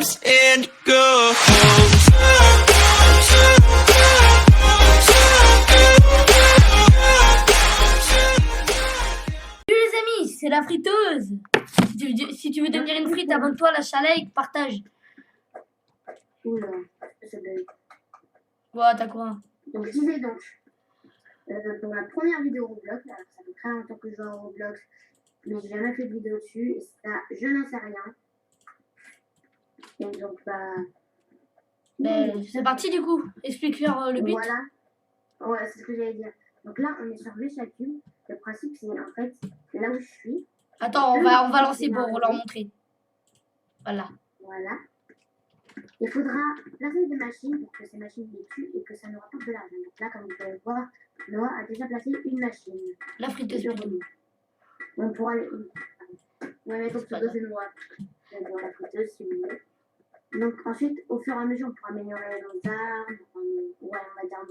comes and goes. Salut les amis, c'est la friteuse. Si tu veux devenir une frite, abonne-toi, lâche un like, partage. Oula, ça doit être... Ouais, t'as quoi? Donc, je disais donc, pour ma première vidéo Roblox, alors ça fait très longtemps que je joue à Roblox, mais j'ai jamais fait de vidéo dessus, et ça, je n'en sais rien. Et donc, C'est parti du coup. Explique-leur le but. Voilà, ouais, c'est ce que j'allais dire. Donc là, on est sur VCHacube. Le principe, c'est en fait, là où je suis. Attends, on va lancer pour leur montrer. Voilà. Voilà. Il faudra placer des machines pour que ces machines les tuent et que ça nous rapporte de l'argent. Donc là, comme vous pouvez voir, Noah a déjà placé une machine. La friteuse. On pourra aller. Ouais, mais donc, c'est moi. Dans la friteuse, si vous voulez. Donc ensuite, au fur et à mesure, on pourra améliorer nos armes, on va dire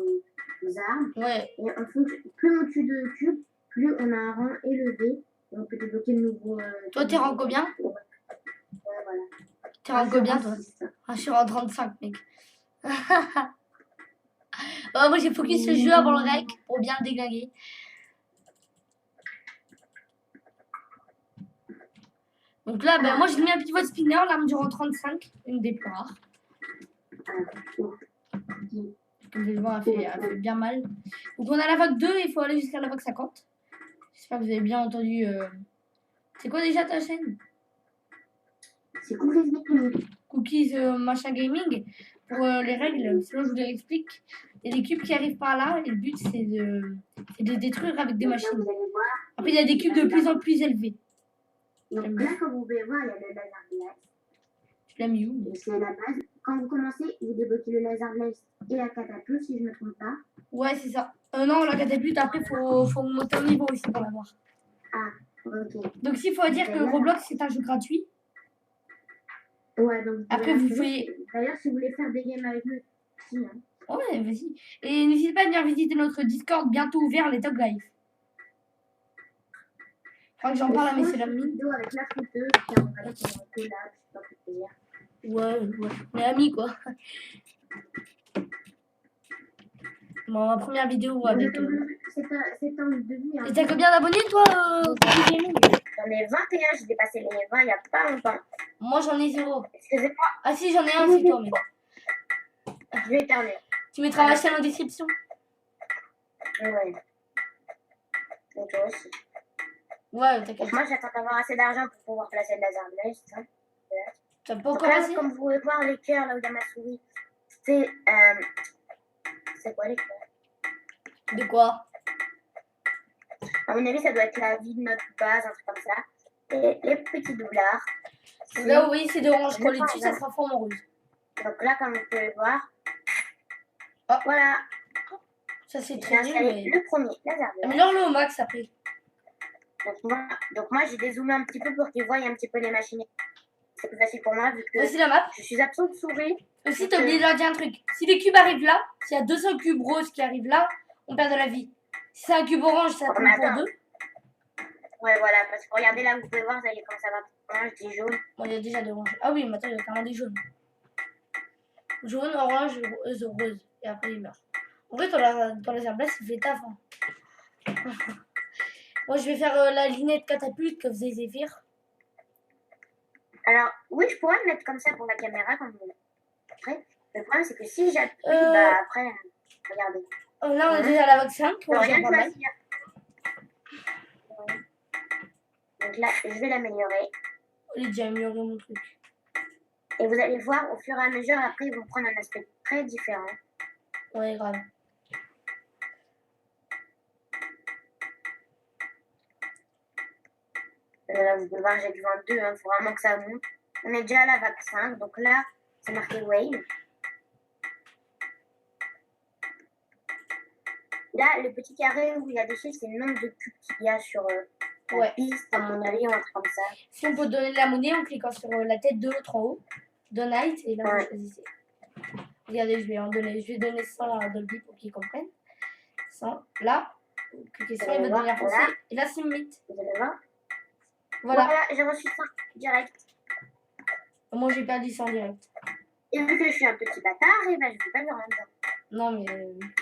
nos armes. Ouais. Et en fonction, plus on tue de cubes, plus on a un rang élevé. Et on peut débloquer de nouveaux. Toi, t'es rang combien? Ouais, voilà. T'es rang combien, toi? Ah, je suis rang 35, mec. Moi, j'ai focus ce jeu avant le rec pour bien le déglinguer. Donc là, moi, j'ai mis un pivot spinner, l'arme du rang 35, une des plus rares. Comme vous le voyez, elle fait bien mal. Donc on a la vague 2, il faut aller jusqu'à la vague 50. J'espère que vous avez bien entendu. C'est quoi déjà ta chaîne? C'est Cookies Gaming. Cookies machin gaming. Pour les règles, sinon je vous les explique. Il y a des cubes qui arrivent par là et le but c'est de détruire avec des machines. Vous allez voir. Après il y a des cubes de plus en plus élevés. Donc là, comme vous pouvez voir, il y a le laser blast. Tu l'as mis où? C'est la base. Quand vous commencez, vous débloquez le laser blast et la catapulte, si je ne me trompe pas. Ouais, c'est ça. Non, la catapulte, après, faut monter au niveau aussi pour l'avoir. Ah, ok. Donc, s'il faut dire que Roblox, c'est un jeu gratuit. Ouais, donc. Après, vous pouvez. D'ailleurs, si vous voulez faire des games avec nous, si, hein. Ouais, vas-y. Et n'hésitez pas à venir visiter notre Discord bientôt ouvert, les Top Guys. Je crois que j'en parle à mes amis. Avec la friteuse, qui on va être en collab, je sais pas quoi dire. Ouais. On est amis, quoi. Bon, ma première vidéo avec. C'est un début. Hein. Et t'as combien d'abonnés, toi, J'en ai 21, j'ai dépassé les 20 il n'y a pas longtemps. Moi, j'en ai 0. Excusez-moi. Ah, si, j'en ai un, c'est toi, mec. Je vais éternuer. Tu mettras ma chaîne en description. Ouais. Et toi aussi. Ouais, t'inquiète. Moi, j'attends d'avoir assez d'argent pour pouvoir placer le laser blast. Hein. T'as pas Donc encore là, assez? comme vous pouvez voir, les cœurs, là où il y a ma souris, c'est quoi les cœurs? De quoi? À mon avis, ça doit être la vie de notre base, un truc comme ça. Et les petits doulars. Là, oui, c'est d'orange. Quand les dessus, ça sera forme rose. Donc là, comme vous pouvez voir, oh. Voilà. Ça, c'est J'ai très bien. installé le premier laser blast. Améliore-le au max après. Donc moi, j'ai dézoomé un petit peu pour qu'ils voient un petit peu les machines. C'est plus facile pour moi vu que Voici la map. je suis absente de souris. Aussi, t'as oublié de leur dire un truc. Si les cubes arrivent là, s'il y a 200 cubes roses qui arrivent là, on perd de la vie. Si c'est un cube orange, ça compte pour 2. Ouais, voilà, parce que regardez là, vous pouvez voir, ça y est, comme ça va. Orange, des jaunes. Bon, il y a déjà des oranges. Ah oui, mais attends, il y a carrément des jaunes. Jaune, orange, rose. Et après, il meurt. En vrai, ton laser blast, il fait taf. Hein. Moi, je vais faire la lunette catapulte que faisait Zephyr. Alors, oui, je pourrais me mettre comme ça pour la caméra, comme vous voulez. Après, le problème, c'est que si j'appuie, après, regardez. Là, on est déjà à la vague 5. On rien choisir. Donc là, je vais l'améliorer. J'ai déjà amélioré mon truc. Et vous allez voir, au fur et à mesure, après, ils vont prendre un aspect très différent. Ouais, grave. Là, vous pouvez voir, j'ai du 22, il faut vraiment que ça monte. On est déjà à la vague 5, donc là, c'est marqué Wave. Là, le petit carré où il y a des chiffres, c'est le nombre de cubes qu'il y a sur la piste, à mon avis, ou un truc comme ça. Si on peut donner de la monnaie en cliquant sur la tête de l'autre en haut, Donate, et là, vous choisissez. Regardez, je vais donner 100 à Dolby pour qu'ils comprennent. 100, là, cliquez sur, il va devenir français, et là, c'est Meet. Vous allez voir. Voilà. Voilà, j'ai reçu 5 direct. Moi, j'ai perdu ça en direct. Et vu que je suis un petit bâtard, et ben je vais pas lui rien dire. Non, mais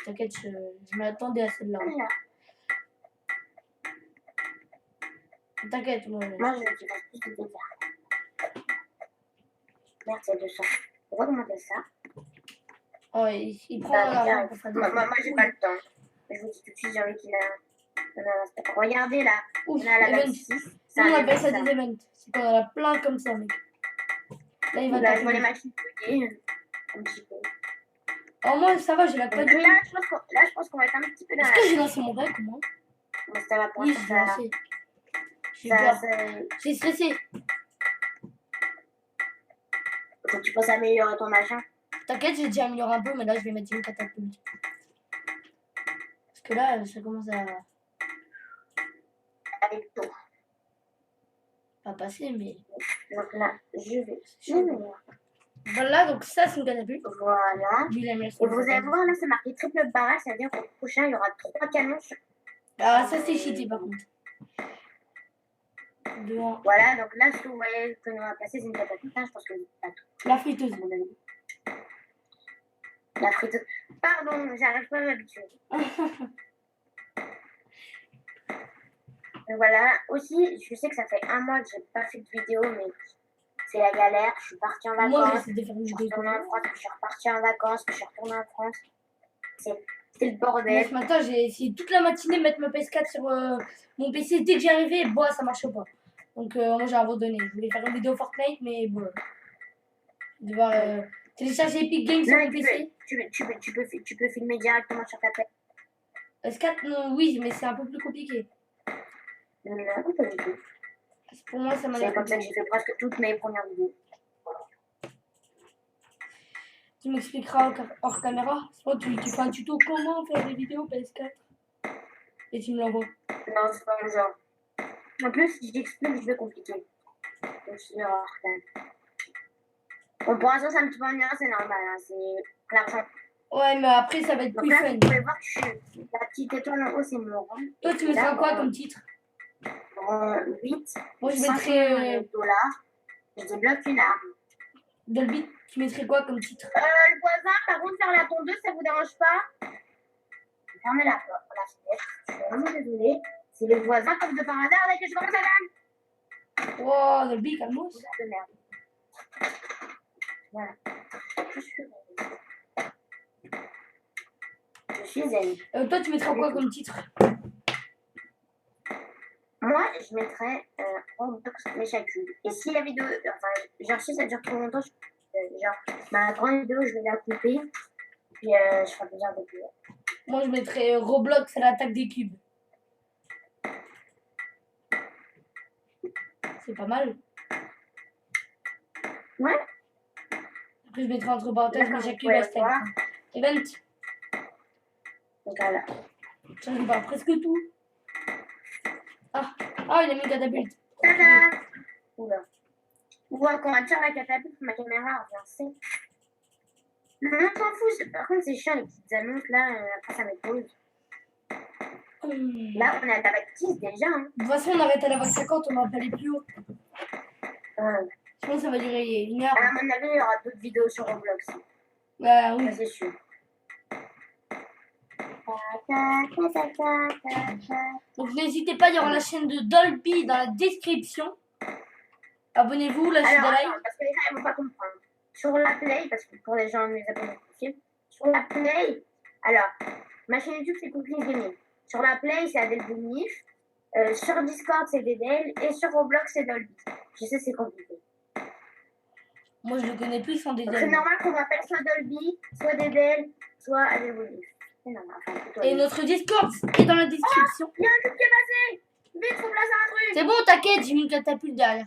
t'inquiète, je m'attendais à celle-là. Voilà. T'inquiète, moi. Moi, je vais faire plus de dégâts. Merde, c'est 200. On va augmenter ça. Oh, il prend Bah, l'argent pour faire des moi, j'ai pas le temps. Je vous dis tout de suite, j'ai envie qu'il a. Regardez là. Ouf, Là, la event. 26. Nous, on appelle ça des events. C'est qu'on en a plein comme ça, mec. Là, il va Là, je vois taper. les machines bugger. Un petit peu. Oh, moi, ça va, j'ai la Donc code. là, je pense qu'on va être un petit peu dans Est-ce que j'ai lancé mon rec ou moi? Bon, ça va pour Oui, l'instant, j'ai lancé. J'ai ça, peur. ça, J'ai stressé. faut que tu penses à améliorer ton machin. T'inquiète, j'ai déjà amélioré un peu, mais là, je vais mettre une catapulte. Parce que là, ça commence à Avec tout. pas passer, mais... Donc là, je vais. Voilà, donc ça, c'est une catapulte. Voilà. Lui, il a mis la Et vous allez voir, là, c'est marqué triple barrage, c'est-à-dire qu'au prochain, il y aura 3 canons. Ah, ça, c'est cheaté, par contre. Devant Voilà, donc là, ce que vous voyez que nous va passer, c'est une catapulte. Hein, je pense que pas tout. la friteuse. à mon avis. La friteuse. Pardon, j'arrive pas à m'habituer. Donc voilà, aussi, je sais que ça fait 1 mois que j'ai pas fait de vidéo, mais c'est la galère. Je suis partie en Moi, vacances. j'essaie de faire une Je suis vidéo. retournée en France, puis je suis repartie en vacances, puis je suis retournée en France. C'est le Moi, bordel. ce matin, j'ai essayé toute la matinée de mettre ma PS4 sur mon PC. Dès que j'y arrivais, bon, ça marchait pas. Donc, moi, j'ai abandonné. Je voulais faire une vidéo Fortnite, mais bon. Je vais devoir télécharger Epic Games sur Non, mon PC. tu peux filmer directement sur ta tête. S4, non, oui, mais c'est un peu plus compliqué. Non, pas du tout. Pour moi, ça m'a C'est l'air comme ça que compliqué. j'ai fait presque toutes mes premières vidéos. Tu m'expliqueras hors caméra. Soit tu fais un tuto comment faire des vidéos PS4. Et tu me l'envoies. Non, c'est pas le genre. En plus, si je t'explique, je vais compliquer. Donc, c'est rare quand même. Bon, pour l'instant, c'est un petit peu ennuyant, c'est normal. Hein, c'est l'argent. Ouais, mais après, ça va être Donc plus là, fun. vous pouvez voir que la petite étoile en haut, c'est mon rang. Toi, tu mettras quoi comme titre? 8. Moi, je 5 mettrais dollars. Je débloque une arme. Dolby. Tu mettrais quoi comme titre? Le voisin, par contre, faire la tondeuse, ça vous dérange pas? Fermez la porte, la fenêtre. Je suis vraiment désolée. C'est les voisins, comme de par hasard, dès que je commence à faire. Oh, Dolby, calmos. De merde. Voilà. Je suis zen. Je suis zen. Toi, tu mettras quoi comme titre? Moi, je mettrais Roblox Mecha Cube. Et si la vidéo, enfin, genre si ça dure trop longtemps, genre ma grande vidéo, je vais la couper. Puis je ferai plusieurs vidéos. Moi, je mettrais Roblox à l'attaque des cubes. C'est pas mal. Ouais. Après, je mettrai entre parenthèses Mecha Cube Ouais, hashtag. voilà. Event. Donc voilà. J'arrive à presque tout. Ah, il a mis une catapulte. Tada! Oula. Oula, quand on tire la catapulte, ma caméra revient sec. Non, on s'en fout. Par contre, c'est chiant les petites annonces là. Après, ça m'épouse. Là, on est à la vague 10 déjà. Hein. De toute façon, on arrête à la vague 50, on va pas aller plus haut. Je pense que ça va durer 1 heure. À mon avis, il y aura d'autres vidéos sur Roblox. Bah oui. Ça, c'est sûr. Donc n'hésitez pas, il y aura la chaîne de Dolby dans la description. Abonnez-vous, lâchez des Alors, likes. attends, parce que les gens, ils vont pas comprendre. Sur la Play, parce que pour les gens, mes abonnés possibles, sur la Play, alors, ma chaîne YouTube, c'est Cookies Gaming. Sur la Play, c'est Adèle Bounif. Sur Discord, c'est Dedel. Et sur Roblox, c'est Dolby. Je sais, c'est compliqué. Moi, je le connais plus sans des Donc, c'est normal qu'on m'appelle soit Dolby, soit Dedel, soit Adèle Bounif. C'est normal. Enfin, plutôt Et Adèle. notre Discord est dans la description. Il y a un truc qui est passé. Vite, faut placer un truc. C'est bon, t'inquiète, j'ai mis une catapulte derrière.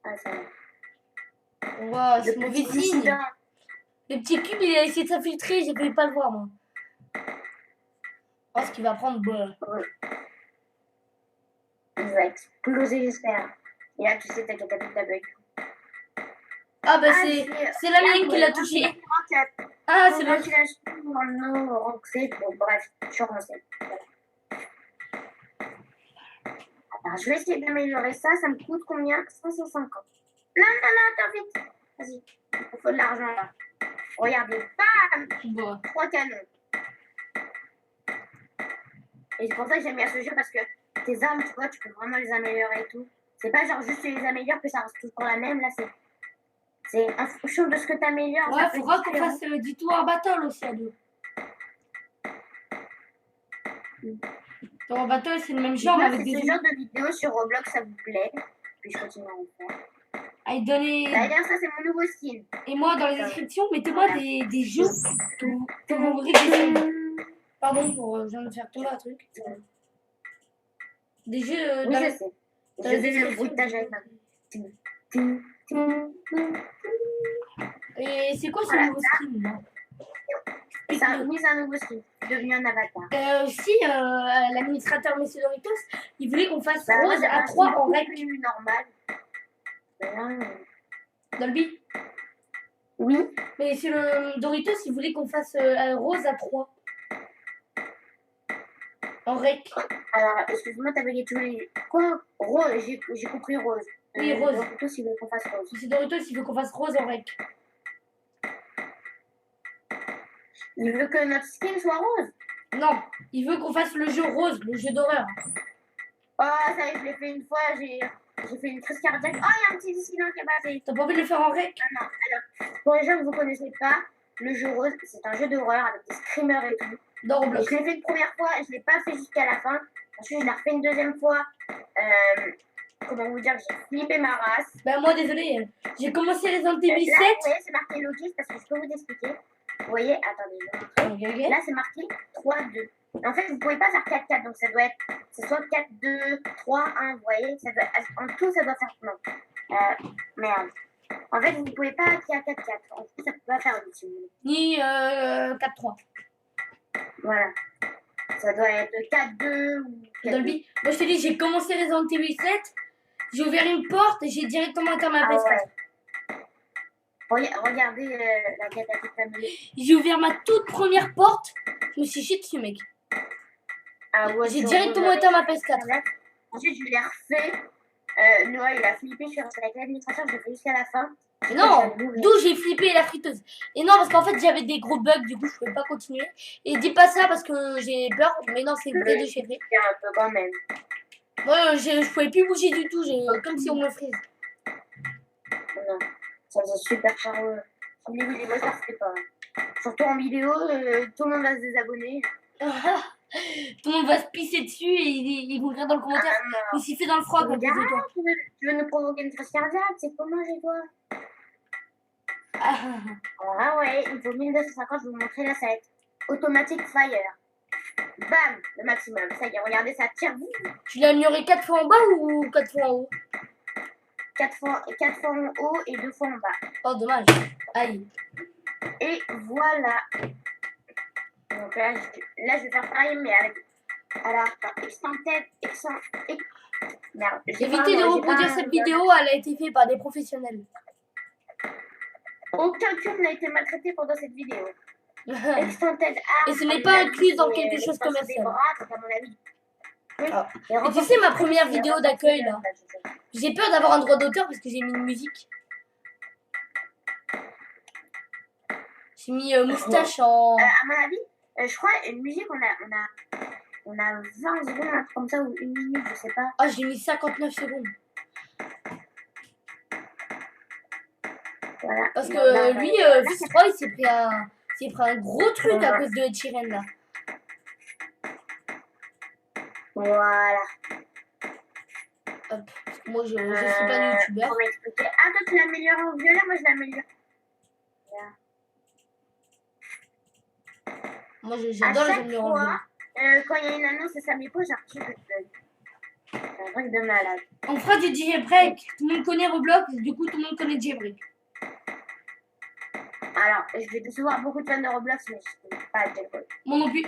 Ah, ça va. Wow, c'est Le mauvais petit signe. incident. Le petit cube, il a essayé de s'infiltrer, j'ai failli pas le voir, moi. Oh, ce qu'il va prendre, bon. Il va exploser, j'espère. Et là, tu sais, ta catapulte à bug. Ah, bah c'est la mienne qui l'a touché. Ah, c'est l'autre. Bon, bref, je suis renoncée. Alors, je vais essayer d'améliorer ça. Ça me coûte combien? 550. attends, vite. Vas-y. Il faut de l'argent là. Regardez, bam, Bon. 3 canons. Et c'est pour ça que j'aime bien ce jeu parce que tes armes, tu vois, tu peux vraiment les améliorer et tout. C'est pas genre juste tu les améliores que ça reste toujours la même. Là, c'est en fonction de ce que tu améliores. Ouais, faudra qu'on fasse du tour battle aussi à deux. Tour battle, c'est le même genre, mais avec des ce genre de vidéo sur Roblox, ça vous plaît. Puis je continue à en faire. Allez, donnez... D'ailleurs, ça, c'est mon nouveau skin. Et moi, dans les descriptions, mettez-moi des jeux que vous voudrez que j'essaye. Pardon, je viens de faire tomber un truc. Des jeux Oui, dans je les... sais. dans Je les fais le descriptions. bruitage avec ma... Et c'est quoi ce nouveau skin là? Oui, c'est un nouveau skin. Devenu un avatar. Si l'administrateur Monsieur Doritos, il voulait qu'on fasse Bah, rose à 3 en rec. plus normal. Dolby. Oui. Mais c'est le Doritos, il voulait qu'on fasse rose à 3 en rec. Alors, excuse-moi, t'avais dit tous les... Quoi? Rose, j'ai compris rose. Oui, rose. Doritos, il veut qu'on fasse rose. Monsieur Doritos, il veut qu'on fasse rose en rec. Il veut que notre skin soit rose. Non, il veut qu'on fasse le jeu rose, le jeu d'horreur. Oh, ça y est, je l'ai fait une fois, j'ai fait une crise cardiaque. Oh, il y a un petit dissident qui est passé. T'as pas envie de le faire en rec? Ah non, alors, pour les gens que vous connaissez pas, le jeu rose, c'est un jeu d'horreur avec des screamers et tout. Dans Roblox. Je l'ai fait une première fois et je l'ai pas fait jusqu'à la fin. Ensuite, je l'ai refait une deuxième fois. Comment vous dire, j'ai flippé ma race. Ben moi, désolé, j'ai commencé les Evil 7. Là, vous voyez, c'est marqué Logis parce que je peux vous expliquer. Vous voyez, attendez, je vais vous montrer. Là, c'est marqué 3-2. En fait, vous pouvez pas faire 4-4, donc ça doit être, c'est soit 4-2, 3-1, vous voyez, ça doit, en tout, ça doit faire, non, merde. En fait, vous ne pouvez pas créer à 4-4, en tout, ça peut pas faire si vous voulez. Ni 4-3. Voilà. Ça doit être 4-2 ou 4-2. Dolby. Moi, je te dis, j'ai commencé les Evil 7, j'ai ouvert une porte et j'ai directement atteint ma PS4. Ouais. Regardez la catastrophe familiale. J'ai ouvert ma toute première porte, je me suis chié dessus, mec. Ah ouais, j'ai directement atteint ma PS4. Ensuite, je l'ai refait. Noah, il a flippé, je suis restée avec l'administrateur, je l'ai fait jusqu'à la fin. Non, d'où j'ai flippé la friteuse. Et non, parce qu'en fait, j'avais des gros bugs, du coup, je pouvais pas continuer. Et dis pas ça parce que j'ai peur, mais non, c'est vrai de chez vrai. Un peu quand même. Moi, je pouvais plus bouger du tout, comme si on me frise. Non, ça faisait super charmeux. Au niveau des voix, ça se fait pas. Surtout en vidéo, tout le monde va se désabonner. Tout le monde va se pisser dessus et ils vont dire dans le commentaire. Il s'y fait dans le froid quand tu veux nous provoquer une crise cardiaque, c'est comment j'ai toi? Ah ouais, il faut 1250, je vais vous montrer là, ça va être automatique fire. Bam, le maximum. Ça y est, regardez, ça tire. Tu l'as amélioré 4 fois en bas ou 4 fois en haut? 4 fois en haut et 2 fois en bas. Oh, dommage. Aïe. Et voilà. Donc là, je vais faire pareil, mais avec... Alors, extended, merde. Évitez de reproduire cette vidéo, elle a été faite par des professionnels. Aucun cube n'a été maltraité pendant cette vidéo. Extended et ce n'est pas inclus dans quelque chose commercial. Et tu sais, ma première vidéo d'accueil, là, j'ai peur d'avoir un droit d'auteur parce que j'ai mis une musique. J'ai mis moustache en... à mon avis, je crois, une musique, on a 20 secondes, un truc comme ça, ou 1 minute, je sais pas. Ah, j'ai mis 59 secondes. Voilà. Parce que lui, je crois, il s'est pris un gros truc à cause de Ed Sheeran, là. Voilà. Hop, parce que moi, je suis pas youtubeur. Pour m'expliquer. Ah, toi, tu l'améliores au violet, moi, je l'améliore. Moi, j'adore les améliorants au violet. Quand il y a une annonce et ça m'y pose, j'ai reçu le bug. C'est un truc de malade. On fera du jailbreak. Tout le monde connaît Roblox, du coup, tout le monde connaît jailbreak. Alors, je vais décevoir beaucoup de fans de Roblox, mais je ne sais pas à quel point. Moi non plus.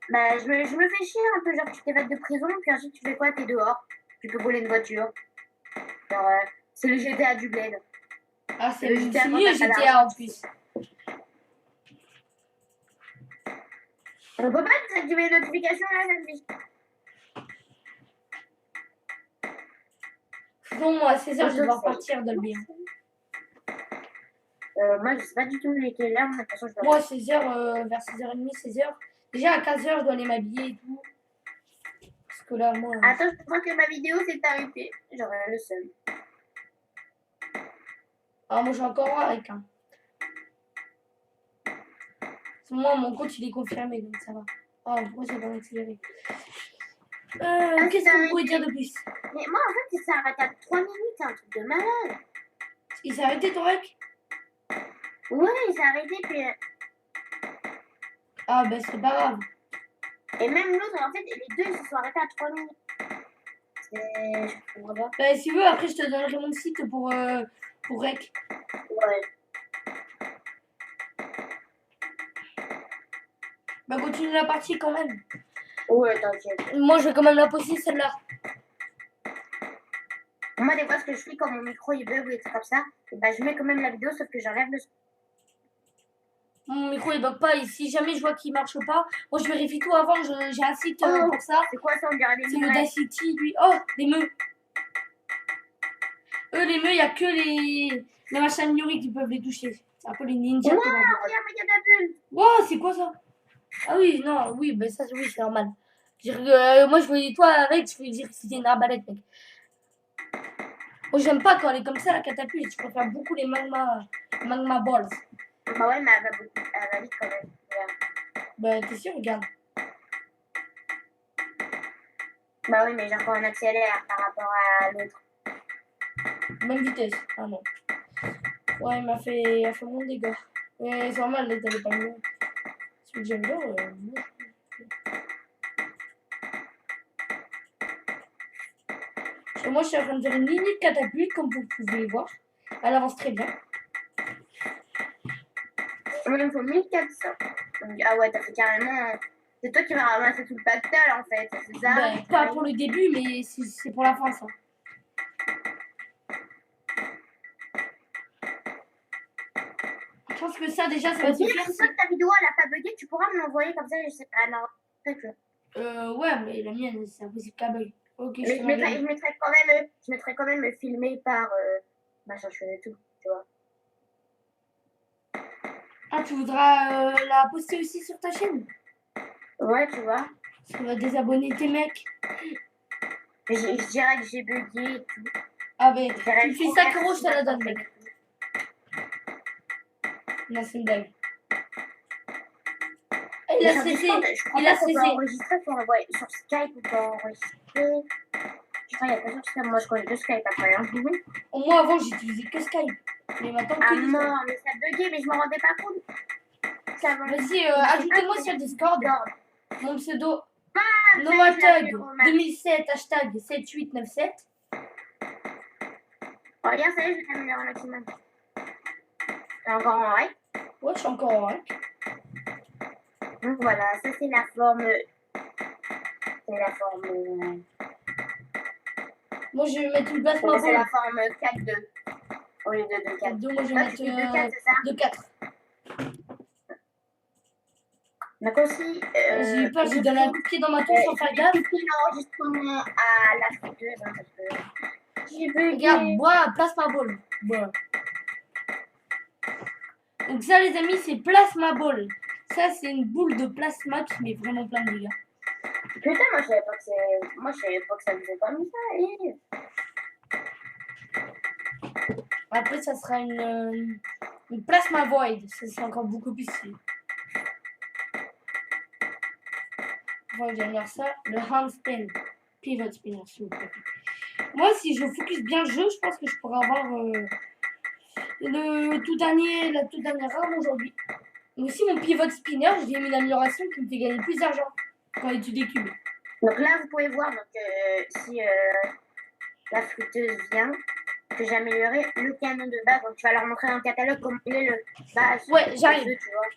Bah, je me fais chier un peu, genre tu t'évades de prison, puis ensuite tu fais quoi? T'es dehors, tu peux voler une voiture. Genre, c'est le GTA du bled. Ah, c'est mieux GTA en plus. On peut pas désactiver les notifications là, ça me dit. Sinon, moi, à 16h, je vais devoir Conseil. partir de le bien. Moi, je sais pas du tout les quelle heure, mais de toute façon, je dois Moi, à 16h, vers 16h30, 16h. Déjà, à 15h, je dois aller m'habiller et tout. Parce que là, moi. Attends, je crois que ma vidéo s'est arrêtée. J'aurais le seum. Alors, moi, j'ai encore avec un. Moi, mon compte, il est confirmé, donc ça va. Oh, pourquoi ça va accélérer qu'est-ce que vous pouvez dire de plus? Mais moi, en fait, il s'est arrêté à 3 minutes, c'est un truc de malade. Il s'est arrêté, ton rec? Ouais, il s'est arrêté, puis. Ah, ben, c'est pas grave. Et même l'autre, en fait, les deux, ils se sont arrêtés à 3 minutes. Je comprends pas. Ben, si tu veux, après, je te donnerai mon site pour rec. Ouais. Bah, continue la partie quand même. Ouais, t'inquiète. Moi, je vais quand même la poster, celle-là. Moi, des fois, ce que je fais quand mon micro il bug ou des trucs comme ça, et bah, je mets quand même la vidéo, sauf que j'enlève le son. Mon micro, il bug pas. Et si jamais je vois qu'il marche pas, moi, je vérifie tout avant. J'ai un site Oh, pour ça. c'est quoi ça? On dirait des C'est mirettes. Audacity, lui. Oh, les meux. Eux, les meux, il n'y a que les machins numériques qui peuvent les toucher. C'est un peu les ninjas. Wow, comme on dit. regarde ma catapulte. Wow, c'est quoi ça? Ah oui, non, oui, ben ça, oui, c'est normal. Moi, je voyais toi avec, je voulais dire que c'était une arbalète, mec. Moi, j'aime pas quand elle est comme ça, la catapulte. Je préfère beaucoup les magma balls. Bah ouais, mais elle va vite quand même. Regarde. Bah, t'es sûr, regarde. Bah oui, mais genre quand on accélère par rapport à l'autre. Même vitesse. Ah non. Ouais, il a fait mon dégât. Mais c'est normal, elle est pas mieux. Si que j'aime bien, moi, je suis en train de faire une ligne de catapulte, comme vous pouvez voir. Elle avance très bien. Moi, il me faut 1400. Donc, ah ouais, t'as fait carrément. C'est toi qui vas ramasser tout le pactole en fait, c'est ça? Ben, pas pour le début, mais c'est pour la fin, ça. Je pense que ça, déjà, ça va suffire. Si toi, ta vidéo elle a pas bugué, tu pourras me l'envoyer comme ça, je sais. Ah non, Ouais, mais la mienne, c'est impossible qu'elle bug. Ok, mais je mettrai quand même filmé par machin chose et tout, tu vois. Ah, tu voudras la poster aussi sur ta chaîne? Ouais, tu vois. Parce qu'on va désabonner tes mecs. Mais je dirais que j'ai bugué et tout. Ah, ben, Je dirais tu me fais 5 euros, je te la donne, mec. Non, c'est une blague. Ah, il a cessé. Il a cessé. Enregistrer, faut envoyer sur Skype ou pas enregistrer. Je crois qu'il n'y a pas sur Skype. Moi, je connais que Skype après. Hein. Au moins, avant, j'utilisais que Skype. Mais maintenant, Ah que Discord. non, mais ça buguait, mais je m'en rendais pas compte. Vas-y, ajoutez-moi sur Discord. Mon pseudo, Ah, Nomatug 2007, hashtag 7897. Oh, regarde, ça y est, je vais t'améliorer un maximum. T'es encore en règle. Ouais, je suis encore en rec. Donc voilà, ça c'est la forme. C'est la forme. Moi, je vais mettre une place ma C'est la forme 4-2. Au lieu de 2-4. 2, moi, je vais Toi, mettre tu fais 2-4, c'est ça 2-4. Donc aussi. J'ai eu peur, j'ai donné un coup de pied dans ma tour sans faire gaffe. L'enregistrement à la photo, parce que j'ai bugué. Regarde, bois, plasma ball. Bois. Donc ça, les amis, c'est plasma ball. Ça, c'est une boule de plasma qui met vraiment plein de dégâts. Putain, moi je savais pas que c'est. Moi je savais pas que ça faisait comme ça. Après, ça sera une plasma void. Ça sera encore beaucoup plus stylé. Enfin, j'aime ça. Le handspin. Pivot spinner, s'il vous plaît. Moi, si je focus bien le jeu, je pense que je pourrais avoir la toute dernière arme aujourd'hui. Mais aussi, mon pivot spinner, j'ai mis une amélioration qui me fait gagner plus d'argent quand il tue des cubes. Donc là, vous pouvez voir donc, si la fruiteuse vient, que j'ai amélioré le canon de base. Donc tu vas leur montrer dans le catalogue comment il est le base. Ouais, j'arrive. Tu vois.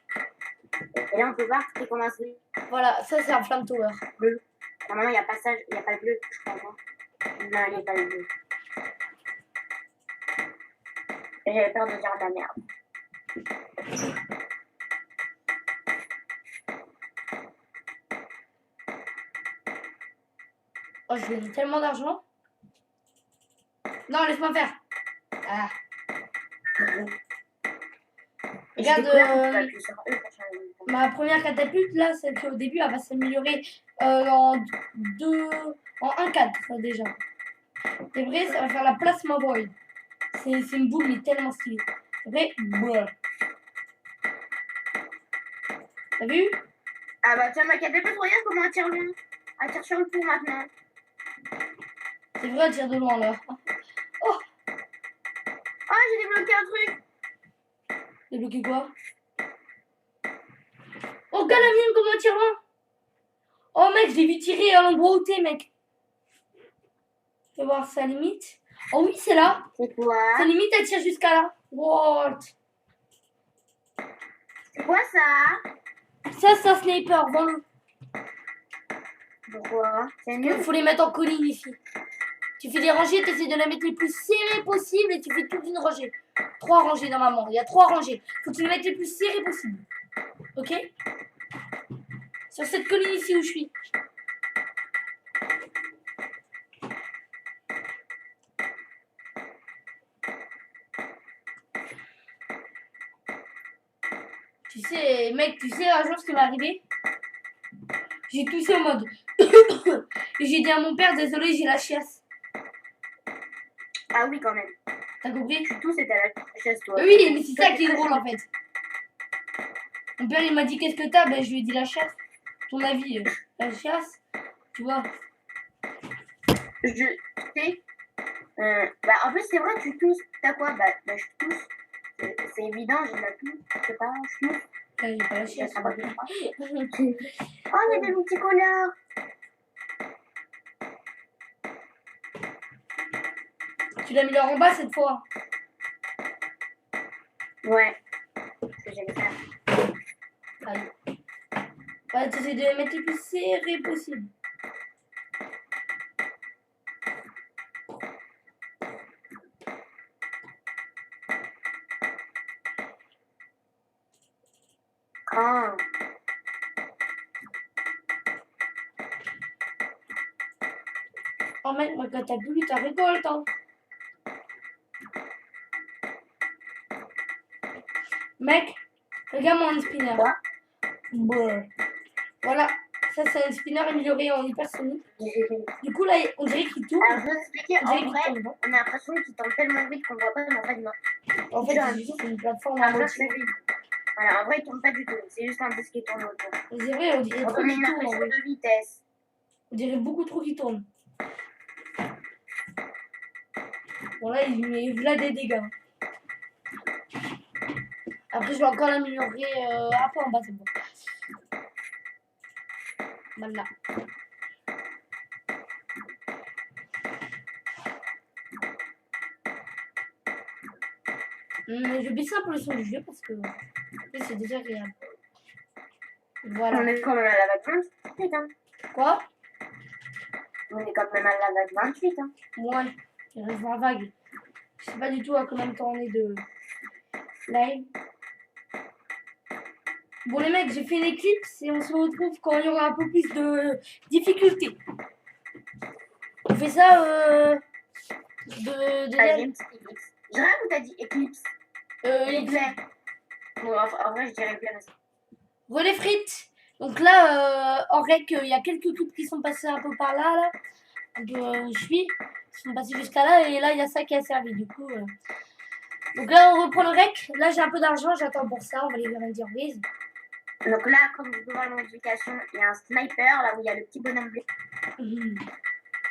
Et là, on peut voir tout est commencé. Voilà, ça c'est un flame tower. Bleu. Normalement, il n'y a pas ça, il n'y a pas le bleu, je crois. Non, il n'y a pas le bleu. Et j'avais peur de dire de la merde. Oh, je gagne tellement d'argent. Non, laisse-moi faire. Ah. Et Regarde, j'ai découvert qu'on pouvait appuyer sur E pour changer le temps. ma première catapulte, là, celle qui est au début, elle va s'améliorer en 1-4 déjà. C'est vrai, ça va faire la plasma void. C'est une boule, mais tellement stylée. C'est vrai, voilà. T'as vu? Ah bah tiens, ma catapulte, regarde comment elle tire loin. Elle tire sur le pont maintenant. C'est vrai, elle tire de loin, là. Oh, Ah, j'ai débloqué un truc. débloqué quoi? Oh, regarde la mienne, comment elle tire loin. Oh, mec, je l'ai vu tirer à l'endroit où t'es, mec. Fais voir sa limite. Oh oui, c'est là. C'est quoi? Sa limite, elle tire jusqu'à là. What? C'est quoi ça? Ça, c'est un sniper, vends-le. Pourquoi? C'est Il mieux. faut les mettre en colline ici. Tu fais des rangées, tu essaies de les mettre les plus serrées possible et tu fais toute une rangée. 3 rangées normalement. Il y a 3 rangées. Faut que tu les mettes les plus serrées possible. Ok? Sur cette colline ici où je suis. Tu sais, mec, tu sais un jour ce qui m'est arrivé? J'ai toussé en mode. Et j'ai dit à mon père, désolé, j'ai la chiasse. Ah oui, quand même. T'as compris? Tout c'était à la chaise, toi. Oui, mais c'est ça qui est drôle en fait. Mon père il m'a dit qu'est-ce que t'as? Ben je lui ai dit la chasse. Ton avis, la chasse? Tu vois? Je sais. Bah en plus c'est vrai, tu tousses. T'as quoi? Bah je tousse. C'est évident, j'ai la toux. Je sais pas, je tousse. Là, j'ai pas la chiasse. Ça va bien. Oh, il y a des multicolores. Tu l'as mis là en bas cette fois. Ouais. C'est ce que j'allais faire. Allez. Ouais, tu essaies de les mettre les plus serrés possible. Quand? Oh mec, moi quand t'as bu, t'as récolte hein. Mec, regarde mon spinner. Quoi? Brr. Voilà, ça c'est un spinner amélioré en hypersonique. Du coup là, on dirait qu'il tourne. Alors je vais vous expliquer, On dirait en qu'il vrai, tourne pas. on a l'impression qu'il tourne tellement vite qu'on voit pas, mais en fait non. En fait, c'est juste une plateforme en mode. Voilà, en vrai il tourne pas du tout, c'est juste un disque qui tourne autour. C'est vrai, on dirait Donc trop on a qu'il une tourne. En impression vrai. de vitesse. On dirait beaucoup trop qu'il tourne. Bon là, il met là des dégâts. Après, je vais encore l'améliorer un peu en bas, c'est bon. Voilà. Je vais baisser un peu le son du jeu parce que c'est déjà agréable. Voilà. On est quand même à la vague 28, hein. Quoi? On est quand même à la vague 28, hein. Ouais, il reste 20 vagues. Je sais pas du tout à combien de temps on est de live. Bon les mecs, j'ai fait une éclipse et on se retrouve quand il y aura un peu plus de difficultés. On fait ça de Allez, une petite éclipse. Gérard, ou t'as dit éclipse? Replay. Bon, en vrai, je dirais replay aussi. Relais frites. Donc là, en rec, il y a quelques clips qui sont passés un peu par là, là. Un peu où je suis. Ils sont passés jusqu'à là et là, il y a ça qui a servi. Du coup, donc là, on reprend le rec. Là, j'ai un peu d'argent, j'attends pour ça. On va les dire oui. Donc là, comme vous pouvez voir la modification, il y a un sniper, là où il y a le petit bonhomme bleu.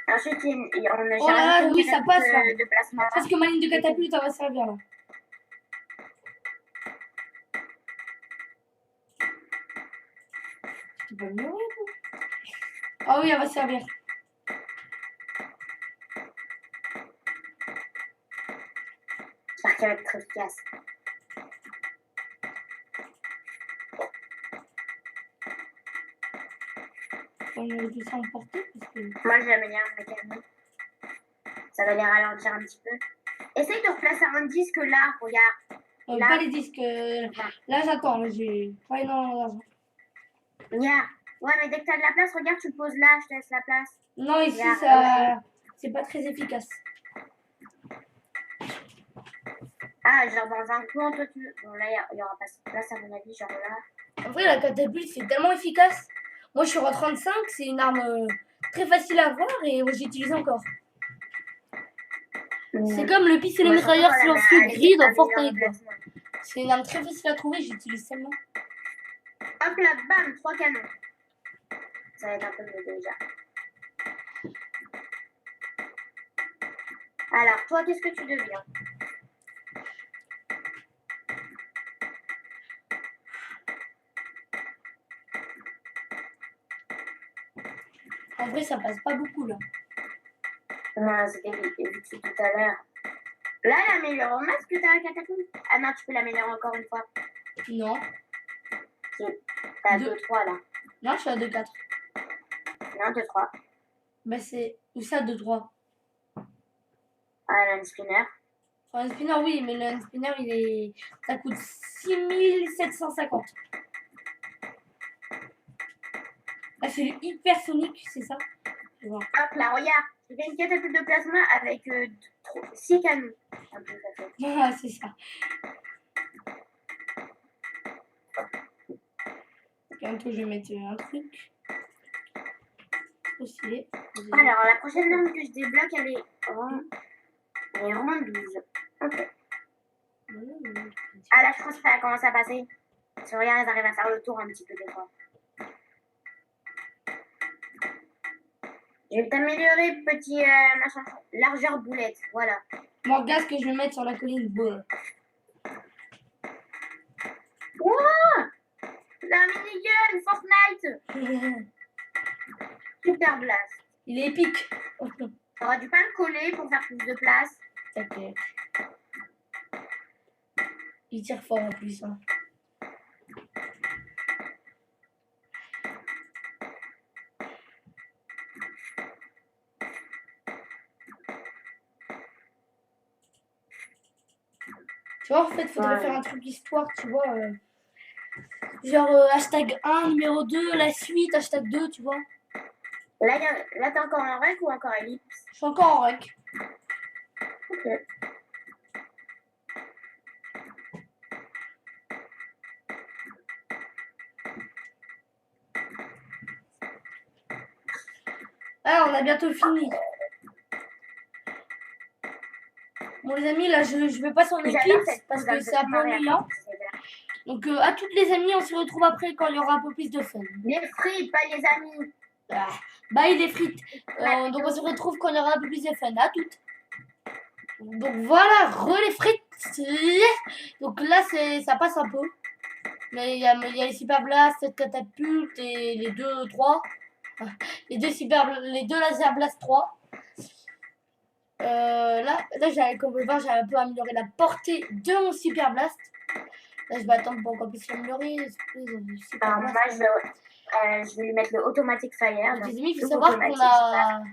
Ensuite, on a Oh là là, oui, ça passe là. de plasma. Parce que ma ligne de catapulte, ça va servir là. C'est pas mieux, ah oui, elle va servir. J'espère qu'elle va être très efficace. On aurait pu s'emporter parce que. Moi, j'améliore mes canons. Ça va les ralentir un petit peu. Essaye de replacer un disque là, regarde. Là. Pas les disques. Là, j'attends. Là, j'ai pas énormément d'argent. Regarde. Ouais, mais dès que t'as de la place, regarde, tu poses là, je te laisse la place. Non, ici, Regarde, ça. C'est pas très efficace. Ah, genre dans un coin, toi tu. Bon, là, il y aura pas cette place, à mon avis, genre là. En vrai, la catapulte, c'est tellement efficace. Moi, je suis en 35, c'est une arme très facile à avoir et moi, j'utilise encore. C'est comme le pistolet Moi, surtout mitrailleur quand silencieux elle gris est dans améliorée Fortnite, quoi. placement. C'est une arme très facile à trouver, j'utilise tellement. Hop là, bam, 3 canons. Ça va être un peu mieux déjà. Alors, toi, qu'est-ce que tu deviens? En vrai, ça passe pas beaucoup, là. Non, c'était vu que c'est tout à l'heure. Là, elle améliore au max que t'as la catapulte. Ah non, tu peux l'améliorer encore une fois. Non. T'as Deux. 2-3 là. Non, je suis à 2-4. Non, 2-3. Bah, c'est. Où ça, 2-3? Ah, land spinner. Enfin, un spinner, oui, mais le spinner, ça coûte 6750. Là, c'est le hypersonique, c'est ça? Je vois. Hop là, regarde. J'ai fait une catapulte de plasma avec 6 canons. Un peu, ça fait. Ah, c'est ça. Bientôt, je vais mettre un truc. Aussi. Alors, la prochaine arme que je débloque, elle est rang 12. Ok. Ah là, je pense que ça a commencé à passer. Si on regarde, elles arrivent à faire le tour un petit peu des fois. Je vais t'améliorer, petit machin. Largeur boulette, voilà. Mon gaz que je vais mettre sur la colline. Bon. Wouah! La minigun Fortnite! Super blast. Il est épique. T'aurais dû pas le coller pour faire plus de place. T'inquiète. Il tire fort en plus. Hein. Tu vois, en fait, faudrait faire un truc histoire, tu vois. Genre hashtag 1, numéro 2, la suite, hashtag 2, tu vois. Là, t'es encore en rec ou encore ellipse? Je suis encore en rec. Ok. Ah, on a bientôt fini. Bon, les amis, là, je vais pas sur Eclipse parce que c'est un peu ennuyant. Donc, à toutes les amies, on se retrouve après quand il y aura un peu plus de fun. Les frites, pas les amis. Ah, bye les frites. Donc, on se retrouve quand il y aura un peu plus de fun. À toutes. Donc, voilà, les frites. Donc, là, ça passe un peu. Mais il y a les Super Blast, cette catapulte et les deux, 3. Les deux Laser Blast 3. Là comme vous pouvez voir, j'ai un peu amélioré la portée de mon Super Blast. Là, je vais attendre pour qu'on puisse l'améliorer. Alors, moi, je vais lui mettre le Automatic Fire. Donc, les amis, il faut savoir qu'on a...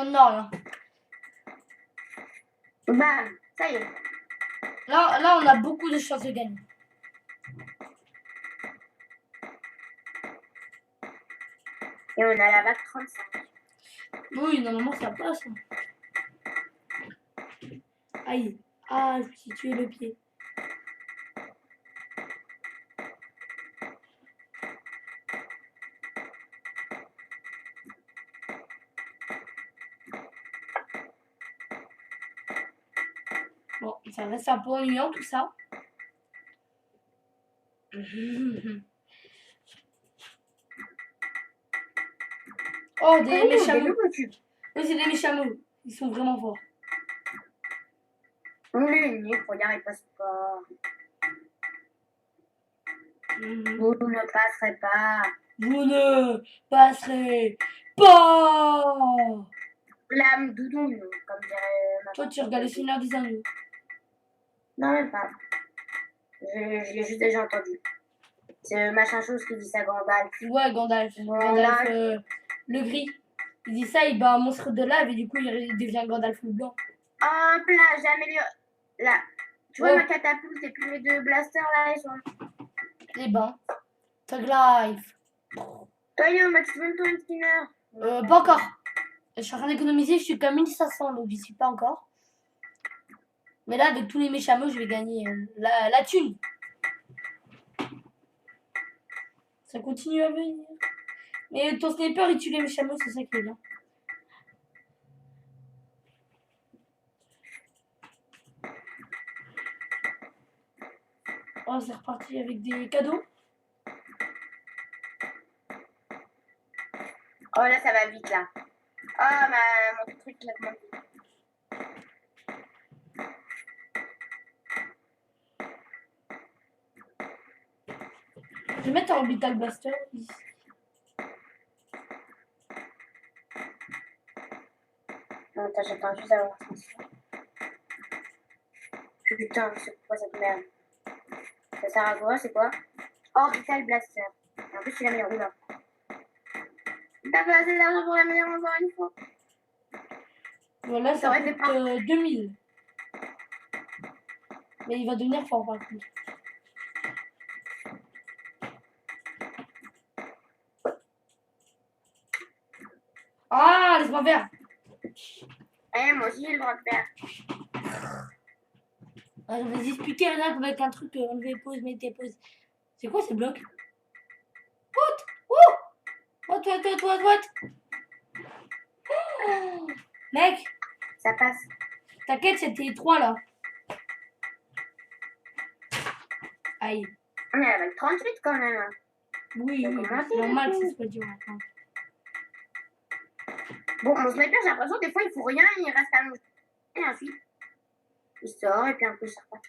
non, rien. Bam, ça y est. Là, on a beaucoup de chances de gagner. Et on a la vague 35. Oui, normalement, ça passe. Aïe. Ah, je me suis tué le pied. Bon, ça reste un peu ennuyant tout ça. Oh, des méchameaux. Oui, c'est des méchameaux. Ils sont vraiment forts. On est unique, regarde, il passe pas. Vous ne passerez pas. Vous ne passerez pas. L'âme doudoune, comme dirait ma Toi, tu regardes le Seigneur des Anneaux. Non, même pas. Je l'ai juste déjà entendu. C'est machin chose qui dit ça, Gandalf. Ouais, Gandalf. Gandalf, le gris. Il dit ça, il bat un monstre de lave et du coup, il devient Gandalf le blanc. Hop là, j'ai amélioré. Là. Tu vois ma catapulte et puis mes deux blasters là, ils sont. Les bains. Tag Life. Toi, il est au maximum ton spinner. Pas encore. Je suis en train d'économiser, je suis qu'à 1500, donc j'y suis pas encore. Mais là, avec tous les méchameaux, je vais gagner la thune. Ça continue à venir. Mais ton sniper, il tue les méchameaux, c'est ça qui est bien. Oh, c'est reparti avec des cadeaux. Oh là, ça va vite là. Oh, mon truc là, comment dire. Je vais mettre un orbital blaster ici. Non, attends, j'attends juste d'avoir ça. Putain, c'est quoi cette merde? Ça sert à quoi? C'est quoi? Orbital Blaster. En plus, c'est la meilleure. Oula. T'as pas assez d'argent pour la meilleure encore une fois. Voilà, ça aurait fait coûte 2000. Mais il va devenir fort par contre. Ah, laisse-moi faire. Eh, moi aussi, j'ai le droit de faire. Ah, je vais expliquer rien avec un truc enlever pause, mettez pause. C'est quoi ces blocs? What? Oh! What? Oh! Mec, Ça passe. t'inquiète, c'était 3 là. Aïe. On est avec 38 quand même. Hein. Oui, Ça oui, commence, c'est normal du que coup. ça soit dur. Enfin. Bon, mon sniper, j'ai l'impression que des fois, il faut rien, il reste à nous. Et ensuite, il sort et puis un peu, il sort pas.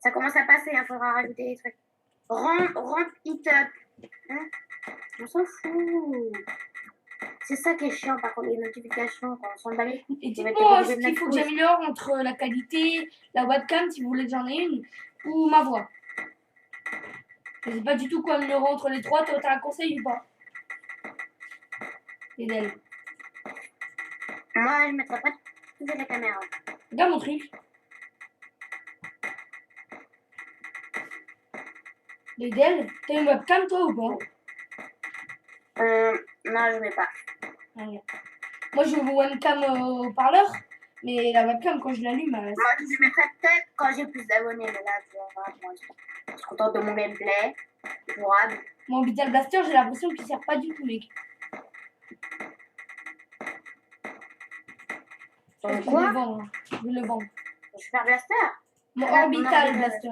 Ça commence à passer, il faudra rajouter des trucs. Ramp it up. Hein? On s'en fout. C'est ça qui est chiant, par contre, les notifications, quand on s'en bat les couilles. Et Tu vas dites-moi être ce obligé de qu'il mettre faut que pause. j'améliore entre la qualité, la webcam, si vous voulez que j'en ai une, ou ma voix. Je sais pas du tout quoi améliorer entre les trois. Toi, t'as un conseil ou pas? Et d'elle. Moi, je mettrai pas tout de la caméra. Regarde mon truc. Et d'elle. T'as une webcam toi ou pas? Non, je mets pas. Ah, regarde. Moi, j'ai une webcam au parleur, mais la webcam, quand je l'allume, Moi, je mettrai peut-être quand j'ai plus d'abonnés, mais là, tu vois, moi, je suis contente de mon gameplay. Jouable. mon orbital blaster, j'ai l'impression qu'il sert pas du tout, mec. Parce que je vais le vendre. Je vais le vendre. Le Super Blaster. Mon Regarde, orbital blaster.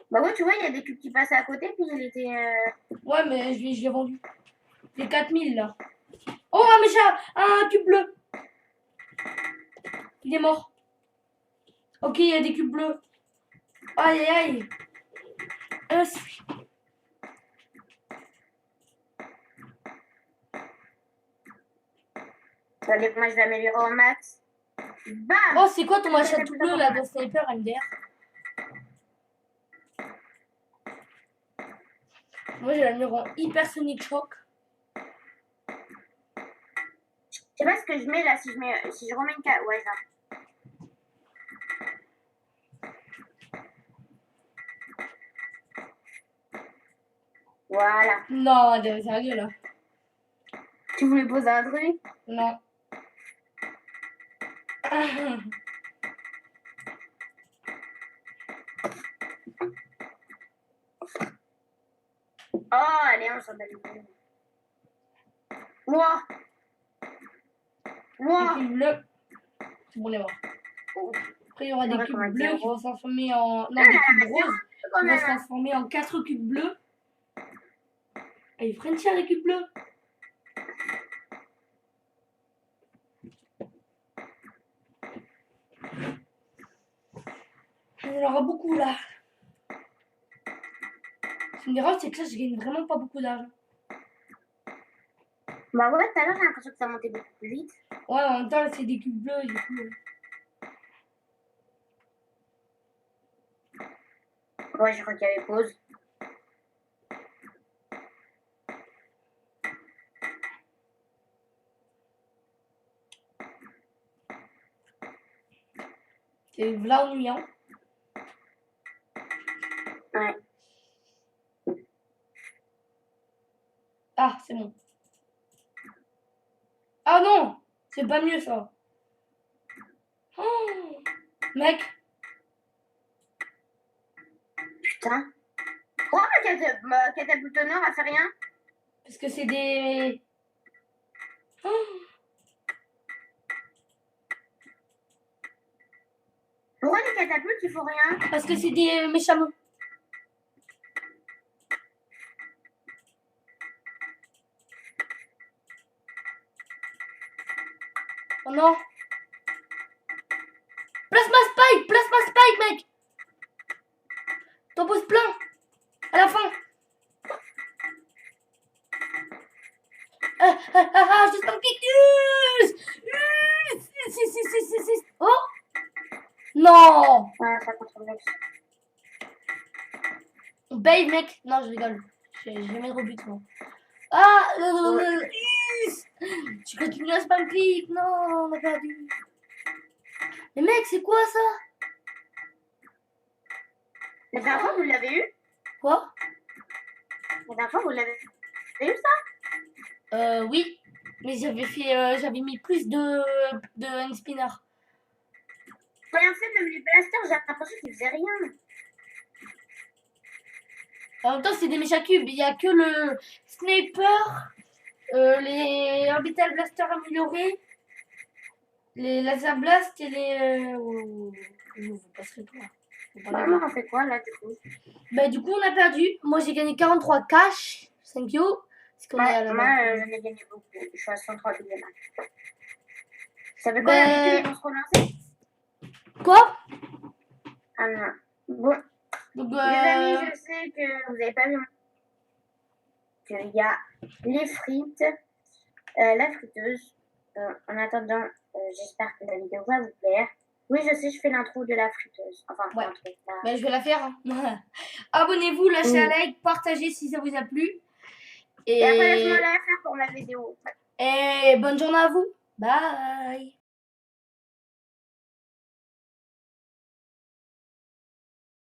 Bah ouais, tu vois, il y a des cubes qui passaient à côté, puis il était... Ouais, mais je l'ai vendu. Les 4000 là. Oh, un méchant! Un cube bleu! Il est mort. Ok, il y a des cubes bleus. Aïe, aïe, aïe. Allez, moi, je vais améliorer au max. Bam! Oh, c'est quoi ton machin tout bleu là de sniper MDR? Moi, j'ai l'améliorer en hypersonic shock. Je sais pas ce que je mets là, si je remets une carte. Ouais, ça. Voilà. Non, t'es sérieux là? Tu voulais poser un truc? Non. Oh, allez, on s'en bat les couilles. Ouah! Ouah! Des cubes bleus. C'est bon, on est mort. Après, il y aura des cubes bleus qui vont se transformer en. Non, des cubes roses qui vont se transformer en 4 cubes bleus. Et ils French les cubes bleus. Il y en aura beaucoup là. Ce qui me dérange, c'est que là, je gagne vraiment pas beaucoup d'argent. Bah ouais, tout à l'heure, j'ai l'impression que ça montait beaucoup plus vite. Ouais, en même temps, là, c'est des cubes bleus et du coup. Ouais, je crois qu'il y avait pause. C'est là ennuyant. Ouais. Ah, c'est bon. Ah non! C'est pas mieux ça. Oh, mec, Putain. Pourquoi ma catapulte au nord, elle fait rien? Parce que c'est des... Oh, Pourquoi les catapultes, ils font rien? parce que c'est des méchameaux. Oh non. Place ma spike, mec. T'en poses plein. À la fin. Je spam kick. Oh. Non. Ouais, ça contrôle. Babe, mec. Non, je rigole. J'ai jamais trop but, moi. Ah. Tu continues à spam click. Non, on a perdu. Mais mec, c'est quoi ça? La dernière fois, vous l'avez eu? Quoi? La dernière fois, vous l'avez eu, ça? Oui. Mais j'avais mis plus de hand spinner. Rien fait, même les blasters, j'ai l'impression qu'ils faisaient rien. En même temps, c'est des mécha cubes. Il n'y a que le sniper, les orbital blasters améliorés, les laser blast et les. Vous passerez pas. Maman, on fait quoi là du coup? Bah, du coup, on a perdu. Moi, j'ai gagné 43 cash. Thank you. Parce qu'on est à la Moi, base. j'en ai gagné beaucoup. Je suis à 103 billets là. Ça fait quoi d'habitude, ils vont se relancer? Quoi? Ah non. Bon, Donc, les amis, je sais que vous n'avez pas vu qu'il y a les frites, la friteuse. En attendant, j'espère que la vidéo va vous plaire. Oui, je sais, je fais l'intro de la friteuse. Enfin, ouais. l'intro. Bah, je vais la faire. Hein. Abonnez-vous, lâchez un like, partagez si ça vous a plu. Et après, laisse-moi la faire pour ma vidéo. Et bonne journée à vous. Bye.